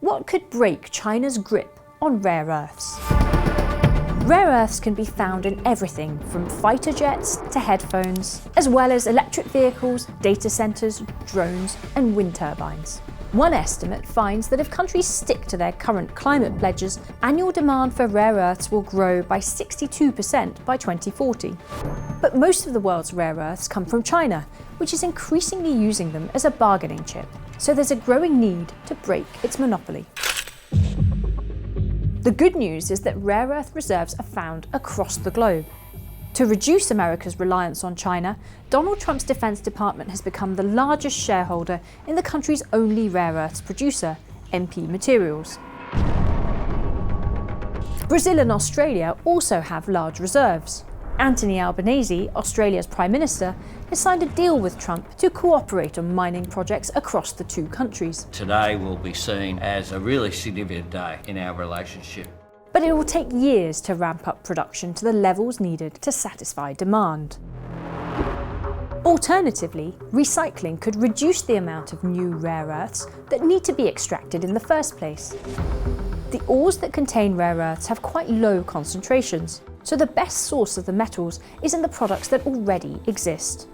What could break China's grip on rare earths? Rare earths can be found in everything from fighter jets to headphones, as well as electric vehicles, data centres, drones and wind turbines. One estimate finds that if countries stick to their current climate pledges, annual demand for rare earths will grow by 62% by 2040. But most of the world's rare earths come from China, which is increasingly using them as a bargaining chip. So there's a growing need to break its monopoly. The good news is that rare earth reserves are found across the globe. To reduce America's reliance on China, Donald Trump's Defense Department has become the largest shareholder in the country's only rare earths producer, MP Materials. Brazil and Australia also have large reserves. Anthony Albanese, Australia's Prime Minister, has signed a deal with Trump to cooperate on mining projects across the two countries. Today will be seen as a really significant day in our relationship. But it will take years to ramp up production to the levels needed to satisfy demand. Alternatively, recycling could reduce the amount of new rare earths that need to be extracted in the first place. The ores that contain rare earths have quite low concentrations, so the best source of the metals is in the products that already exist.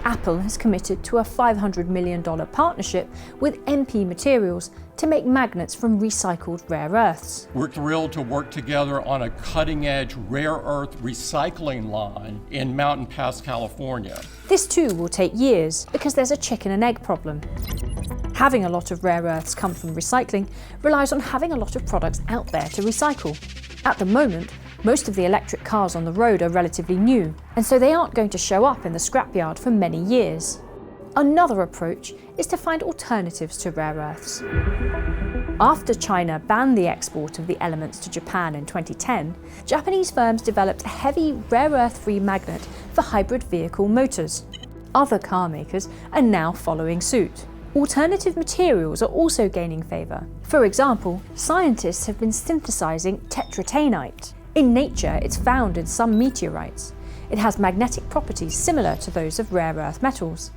Apple has committed to a $500 million partnership with MP Materials to make magnets from recycled rare earths. We're thrilled to work together on a cutting-edge rare earth recycling line in Mountain Pass, California. This too will take years because there's a chicken and egg problem. Having a lot of rare earths come from recycling relies on having a lot of products out there to recycle. At the moment, most of the electric cars on the road are relatively new, and so they aren't going to show up in the scrapyard for many years. Another approach is to find alternatives to rare earths. After China banned the export of the elements to Japan in 2010, Japanese firms developed a heavy rare earth-free magnet for hybrid vehicle motors. Other car makers are now following suit. Alternative materials are also gaining favour. For example, scientists have been synthesizing tetrataenite. In nature, it's found in some meteorites. It has magnetic properties similar to those of rare earth metals.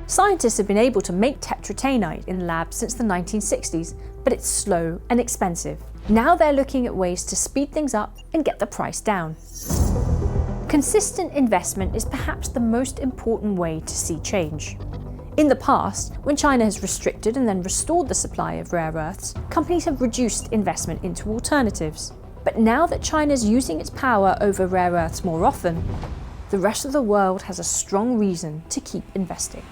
Scientists have been able to make tetrataenite in labs since the 1960s, but it's slow and expensive. Now they're looking at ways to speed things up and get the price down. Consistent investment is perhaps the most important way to see change. In the past, when China has restricted and then restored the supply of rare earths, companies have reduced investment into alternatives. But now that China's using its power over rare earths more often, the rest of the world has a strong reason to keep investing.